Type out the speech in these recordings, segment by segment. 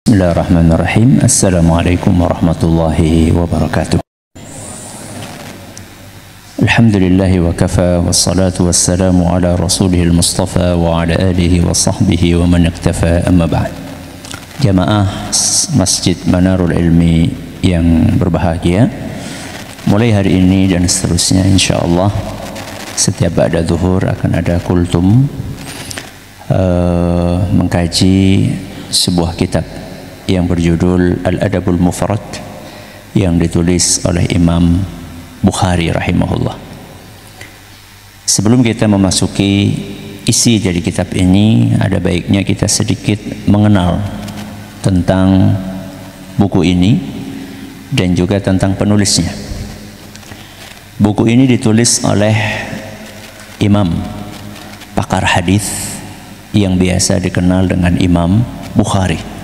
Bismillahirrahmanirrahim. Assalamualaikum warahmatullahi wabarakatuh. Alhamdulillahi wa kafa, wassalatu wassalamu ala rasulihil mustafa wa ala alihi wa sahbihi wa man iktafa, amma ba'd. Jamaah Masjid Manarul Ilmi yang berbahagia, mulai hari ini dan seterusnya insyaallah setiap ba'da zuhur akan ada kultum mengkaji sebuah kitab yang berjudul Al-Adabul Mufrad yang ditulis oleh Imam Bukhari rahimahullah. Sebelum kita memasuki isi dari kitab ini, ada baiknya kita sedikit mengenal tentang buku ini dan juga tentang penulisnya. Buku ini ditulis oleh imam pakar hadis yang biasa dikenal dengan Imam Bukhari.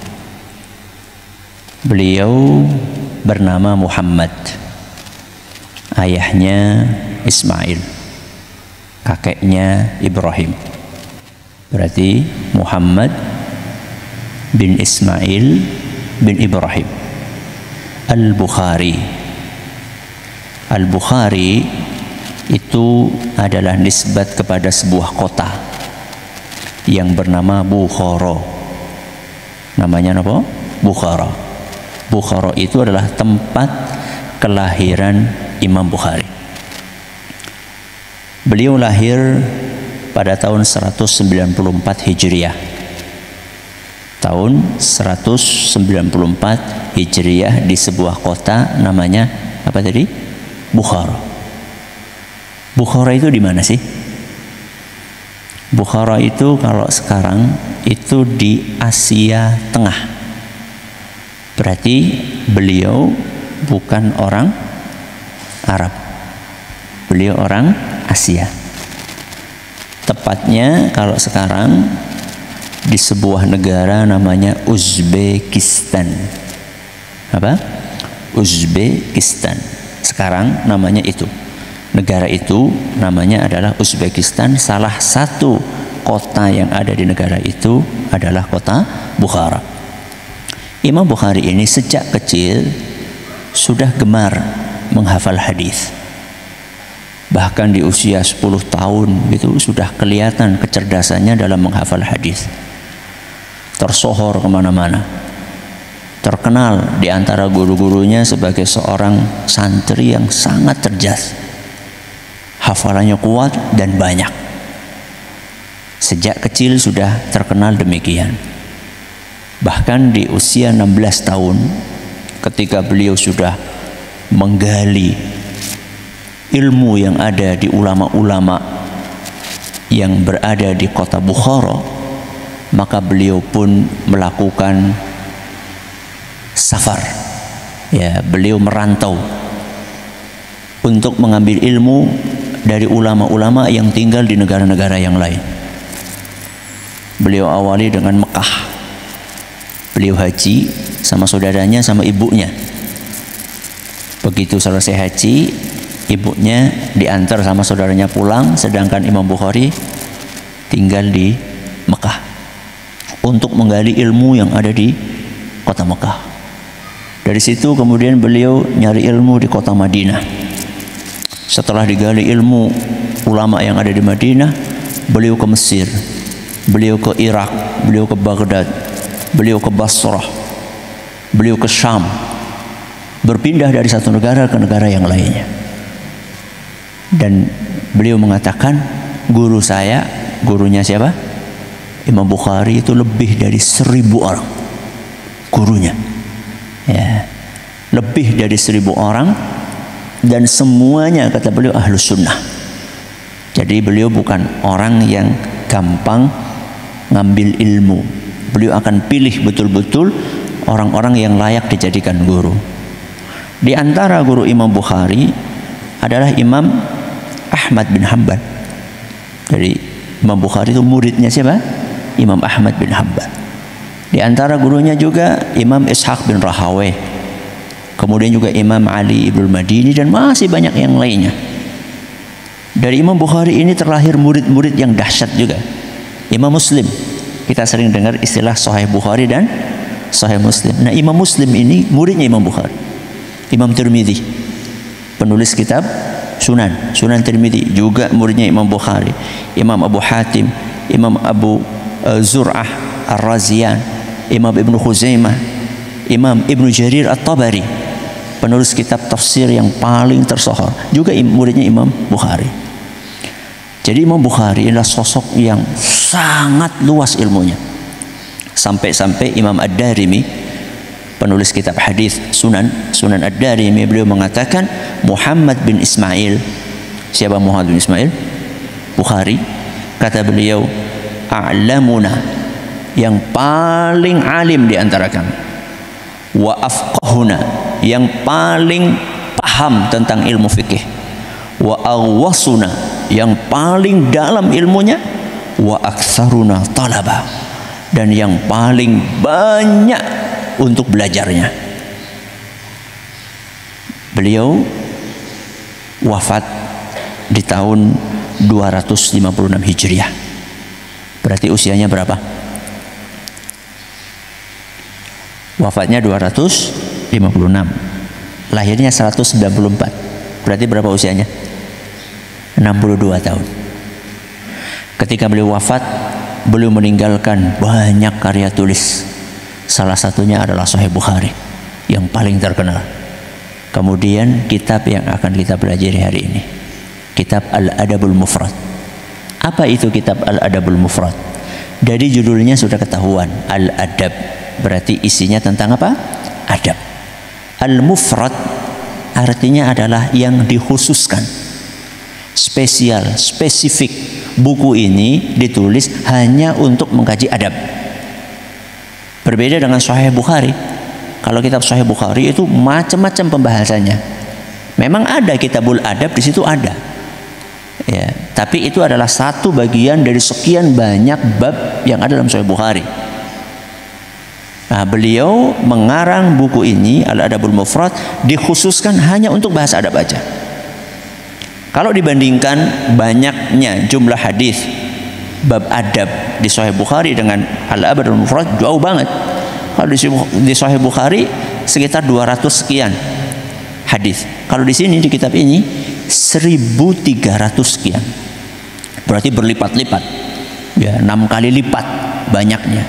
Beliau bernama Muhammad, ayahnya Ismail, kakeknya Ibrahim. Berarti Muhammad bin Ismail bin Ibrahim Al-Bukhari. Al-Bukhari itu adalah nisbat kepada sebuah kota yang bernama Bukhara. Namanya apa? Bukhara. Bukhara itu adalah tempat kelahiran Imam Bukhari. Beliau lahir pada tahun 194 Hijriah. Tahun 194 Hijriah di sebuah kota namanya apa tadi? Bukhara. Bukhara itu di mana sih? Bukhara itu kalau sekarang itu di Asia Tengah. Berarti beliau bukan orang Arab, beliau orang Asia. Tepatnya kalau sekarang di sebuah negara namanya Uzbekistan. Apa? Uzbekistan. Sekarang namanya itu. Negara itu namanya adalah Uzbekistan. Salah satu kota yang ada di negara itu adalah kota Bukhara. Imam Bukhari ini sejak kecil sudah gemar menghafal hadis. Bahkan di usia 10 tahun itu sudah kelihatan kecerdasannya dalam menghafal hadis. Tersohor kemana-mana. Terkenal di antara guru-gurunya sebagai seorang santri yang sangat cerdas. Hafalannya kuat dan banyak. Sejak kecil sudah terkenal demikian. Bahkan di usia 16 tahun ketika beliau sudah menggali ilmu yang ada di ulama-ulama yang berada di kota Bukhara, maka beliau pun melakukan safar. Ya, beliau merantau untuk mengambil ilmu dari ulama-ulama yang tinggal di negara-negara yang lain. Beliau awali dengan Mekah. Beliau haji sama saudaranya sama ibunya. Begitu selesai haji, ibunya diantar sama saudaranya pulang, sedangkan Imam Bukhari tinggal di Mekah untuk menggali ilmu yang ada di kota Mekah. Dari situ kemudian beliau nyari ilmu di kota Madinah. Setelah digali ilmu ulama yang ada di Madinah, beliau ke Mesir, beliau ke Irak, beliau ke Baghdad, beliau ke Basrah, beliau ke Syam, berpindah dari satu negara ke negara yang lainnya. Dan beliau mengatakan, guru saya, gurunya siapa? Imam Bukhari itu lebih dari 1000 orang gurunya. Ya, lebih dari 1000 orang, dan semuanya kata beliau ahlus sunnah. Jadi beliau bukan orang yang gampang ngambil ilmu. Beliau akan pilih betul-betul orang-orang yang layak dijadikan guru. Di antara guru Imam Bukhari adalah Imam Ahmad bin Hanbal. Jadi Imam Bukhari itu muridnya siapa? Imam Ahmad bin Hanbal. Di antara gurunya juga Imam Ishaq bin Rahawayh. Kemudian juga Imam Ali ibn Madini dan masih banyak yang lainnya. Dari Imam Bukhari ini terlahir murid-murid yang dahsyat juga. Imam Muslim, kita sering dengar istilah Sahih Bukhari dan Sahih Muslim. Nah, Imam Muslim ini muridnya Imam Bukhari. Imam Tirmidzi, penulis kitab Sunan Tirmidzi juga muridnya Imam Bukhari. Imam Abu Hatim, Imam Abu Zur'ah Ar-Raziyan, Imam Ibnu Khuzaimah, Imam Ibnu Jarir At-Tabari, penulis kitab tafsir yang paling tersohor, juga muridnya Imam Bukhari. Jadi Imam Bukhari adalah sosok yang sangat luas ilmunya. Sampai-sampai Imam Ad-Darimi, penulis kitab hadis Sunan Ad-Darimi, beliau mengatakan Muhammad bin Ismail. Siapa Muhammad bin Ismail? Bukhari. Kata beliau, a'lamuna, yang paling alim di antara kami. Wa afqahuna, yang paling paham tentang ilmu fikih. Wa aghwasuna, yang paling dalam ilmunya. Wa aktsaruna talaba, dan yang paling banyak untuk belajarnya. Beliau wafat di tahun 256 Hijriah. Berarti usianya berapa? Wafatnya 256, lahirnya 194. Berarti berapa usianya? 62 tahun. Ketika beliau wafat, beliau meninggalkan banyak karya tulis. Salah satunya adalah Sahih Bukhari yang paling terkenal. Kemudian kitab yang akan kita pelajari hari ini, kitab Al-Adabul Mufrad. Apa itu kitab Al-Adabul Mufrad? Dari judulnya sudah ketahuan, Al-Adab, berarti isinya tentang apa? Adab. Al-Mufrad artinya adalah yang dikhususkan, spesial, spesifik. Buku ini ditulis hanya untuk mengkaji adab. Berbeda dengan Sahih Bukhari. Kalau kitab Sahih Bukhari itu macam-macam pembahasannya. Memang ada kitabul adab, di situ ada. Ya, tapi itu adalah satu bagian dari sekian banyak bab yang ada dalam Sahih Bukhari. Nah, beliau mengarang buku ini Al-Adabul Mufrad dikhususkan hanya untuk bahas adab aja. Kalau dibandingkan banyaknya jumlah hadis bab adab di Sahih Bukhari dengan Al-Adabul Mufrad, jauh banget. Kalau di Sahih Bukhari sekitar 200 sekian hadis. Kalau di sini di kitab ini 1.300 sekian. Berarti berlipat-lipat. Ya, 6 kali lipat banyaknya.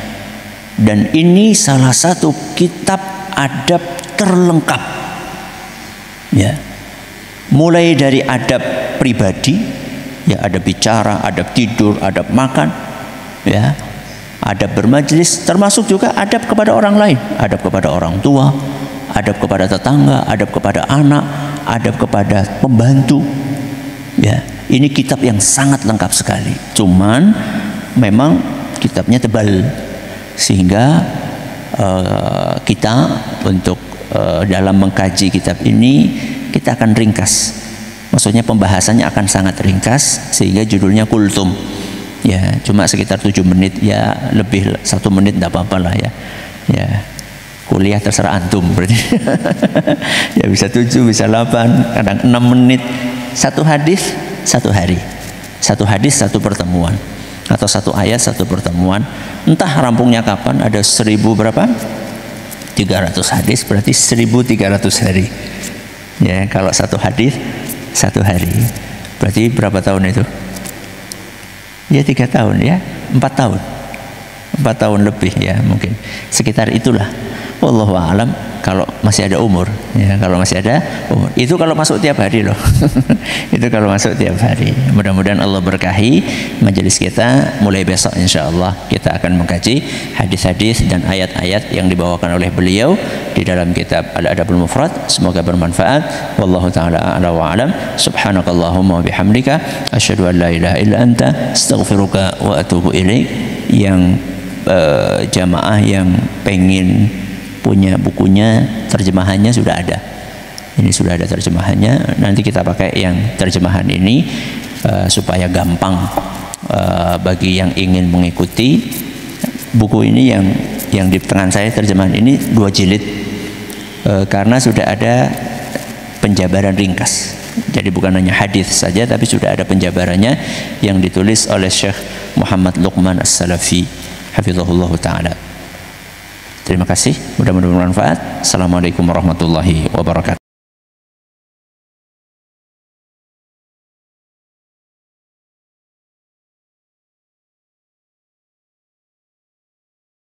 Dan ini salah satu kitab adab terlengkap. Ya. Mulai dari adab pribadi, ya, adab bicara, adab tidur, adab makan, ya, adab bermajlis, termasuk juga adab kepada orang lain, adab kepada orang tua, adab kepada tetangga, adab kepada anak, adab kepada pembantu. Ya, ini kitab yang sangat lengkap sekali. Cuman memang kitabnya tebal, sehingga kita untuk dalam mengkaji kitab ini kita akan ringkas. Maksudnya pembahasannya akan sangat ringkas, sehingga judulnya kultum. Ya, cuma sekitar 7 menit, ya lebih 1 menit tidak apa-apa lah ya. Ya, kuliah terserah antum berarti. Ya bisa 7, bisa 8, kadang 6 menit. Satu hadis, 1 hari. Satu hadis, 1 pertemuan. Atau 1 ayat, 1 pertemuan. Entah rampungnya kapan, ada 1000 berapa? 300 hadis, berarti 1300 hari. Ya, kalau 1 hadis 1 hari, berarti berapa tahun itu? Ya 3 tahun, ya 4 tahun, 4 tahun lebih, ya mungkin sekitar itulah. Wallahu a'lam, kalau masih ada umur, ya, kalau masih ada umur. Itu kalau masuk tiap hari loh. Itu kalau masuk tiap hari. Mudah-mudahan Allah berkahi majelis kita. Mulai besok insyaallah kita akan mengkaji hadis-hadis dan ayat-ayat yang dibawakan oleh beliau di dalam kitab Al-Adabul Mufrad. Semoga bermanfaat. Wallahu taala a'la wa a'lam. Subhanakallahumma wa bihamdika asyhadu an la ilaha illa anta astaghfiruka wa atubu ilaik. Yang jamaah yang pengen punya bukunya, terjemahannya sudah ada. Ini sudah ada terjemahannya. Nanti kita pakai yang terjemahan ini supaya gampang bagi yang ingin mengikuti. Buku ini yang di tangan saya terjemahan ini 2 jilid, karena sudah ada penjabaran ringkas. Jadi bukan hanya hadis saja, tapi sudah ada penjabarannya yang ditulis oleh Syekh Muhammad Luqman As-Salafi hafizahullah taala. Terima kasih, mudah-mudahan bermanfaat. Assalamualaikum warahmatullahi wabarakatuh.